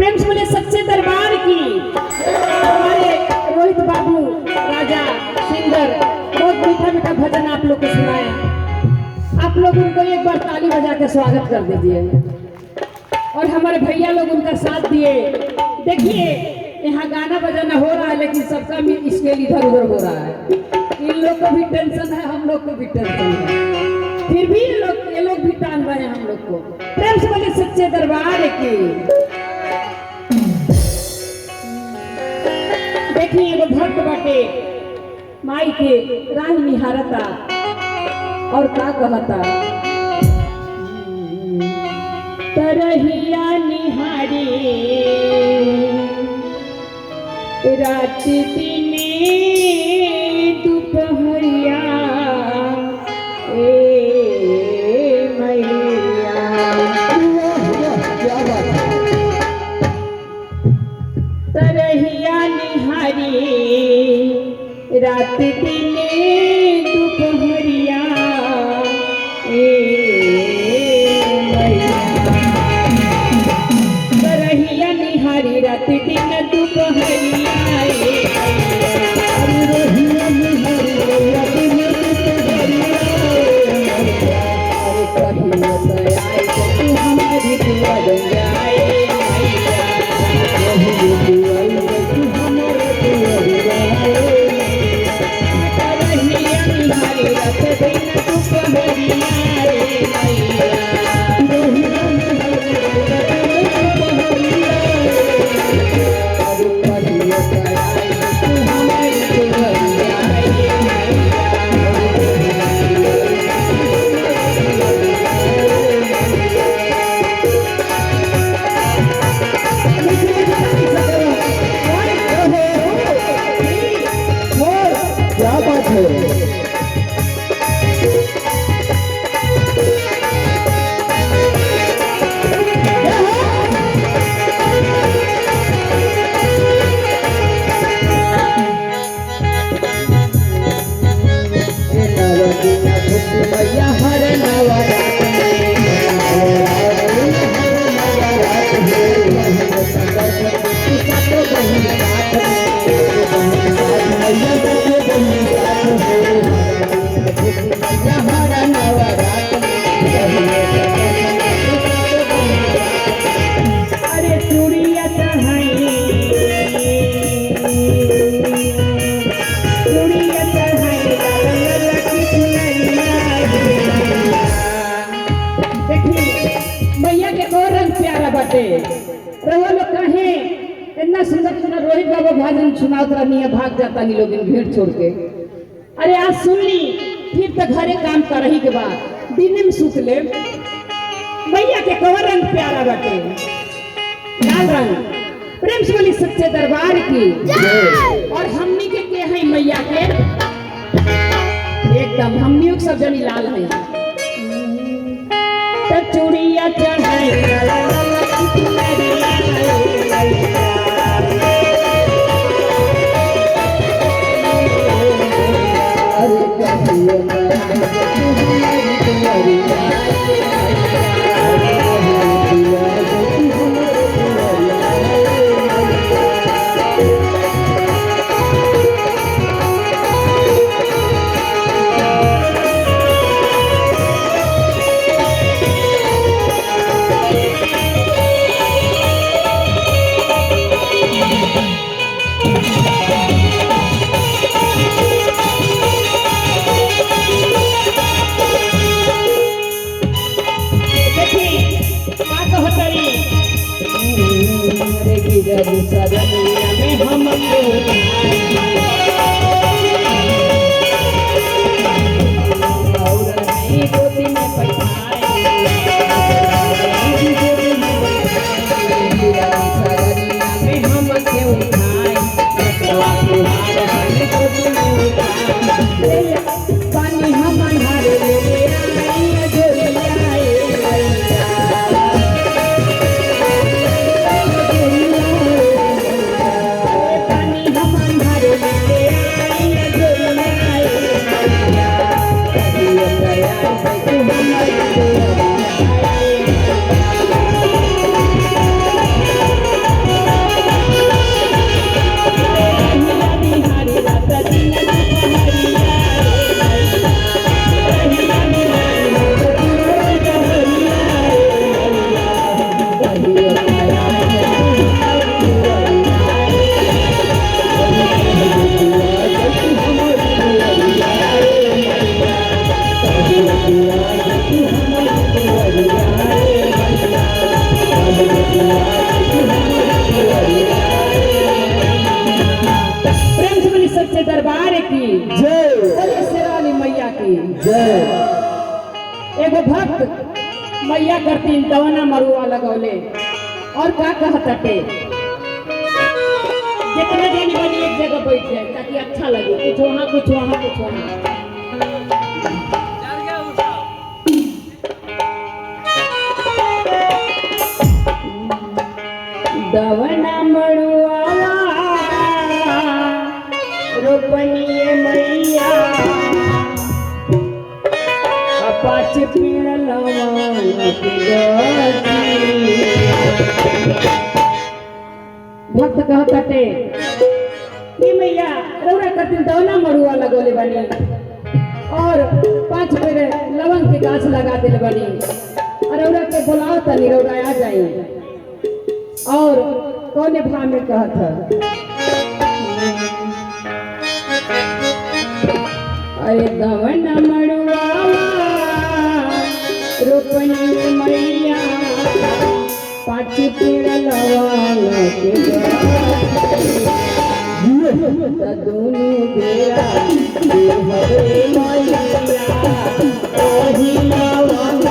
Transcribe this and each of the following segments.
प्रेम से बोले सच्चे दरबार की। हमारे रोहित बाबू राजा सिंगर बहुत मीठा मीठा भजन आप लोग को सुनाए। आप लोग उनको एक बार ताली बजा के स्वागत कर दीजिए। और हमारे भैया लोग उनका साथ दिए। देखिए यहाँ गाना बजाना हो रहा है लेकिन सबका स्केल इधर उधर हो रहा है। इन लोग को भी टेंशन है, हम लोग को भी टेंशन है, फिर भी ये लोग भी टान रहे हैं हम लोग को। प्रेम से बोले सच्चे दरबार की। देखिए एगो भक्त बाटे माई के राह निहारता और का कहता, तरहिया निहारे रात दिने दोपहरिया मैया। तरहिया निहारे रात दिने दोपहरिया तरहिया निहारी रात दिन दोपहरिया इतना सुंदर सुंदर रोहित बाबू भजन सुनात रहनी है, भाग जाता नहीं लोग भीड़ छोड़ के। अरे आज सुन ली फिर तो घरे काम कर रही के बाद दिन में सूत ले। मैया के कवर रंग प्यारा बाटे लाल रंग। प्रेम से बोली सच्चे दरबार की। और हमनी के है मैया के एकदम हमनियों सब जनी लाल है। चूड़िया चढ़ाई में पानी हम प्रेम से बनी सच्चे दरबार की जय। बोले शेरावाली मैया की जय। एगो भक्त मैया करती दवना मरुआ लगौले और का कहते जितने जन बनी एक जगह बैठ जाए ताकि अच्छा लगे, कुछ वहाँ कुछ वहाँ कुछ वहाँ। दवना मरुआ रोपनिए मैया पाँच पेड़ लवन के गाछी। भक्त कहते कि मैया रौरा करती दौना मरुआ लगोले बनी और 5 पेड़ लवन के गाछ लगा दिल बनी और रौरा के बुलाओ तनी रौरा आ जाई। और कौने भाव में कहत अरे दवना मरुआ रोपनी मैया 5 पेड़ लवन के दोनों बेरा हरे मैया ओही लवन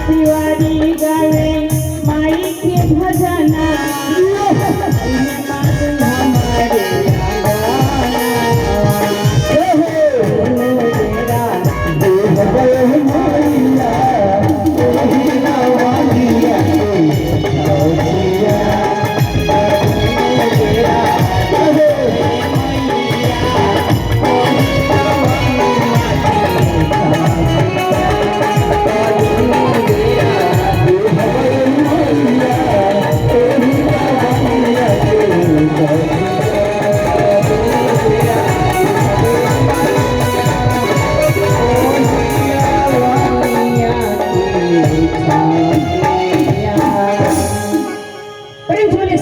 तिवारी गावे माई के भजना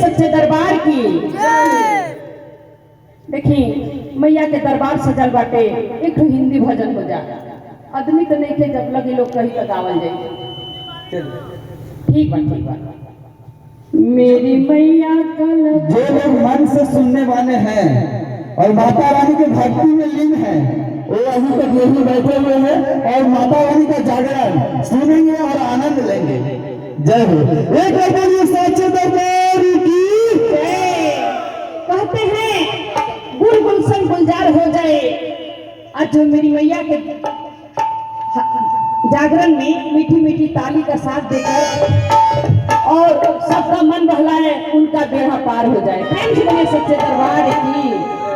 सच्चे दरबार की देखी मैया के दरबार सजल बाटे। एक तो हिंदी भजन हो जा आदमी तो नहीं थे जब लगे लोग कहीं लगावल जाए। ठीक बा मेरी मैया कल जो लोग मन से सुनने वाले हैं और माता रानी के भक्ति में लीन हैं वो अभी तक यही बैठे हुए हैं और माता रानी का जागरण सुनेंगे और आनंद लेंगे। जय हो। एक बार बोलिए सच्चे दरबार की कहते हैं गुल गुलशन गुलजार हो जाए। आज जो मेरी मैया के जागरण में मीठी मीठी ताली का साथ देकर और सबका मन बहलाए उनका बेड़ा पार हो जाए। प्रेम से बोले सच्चे दरबार की।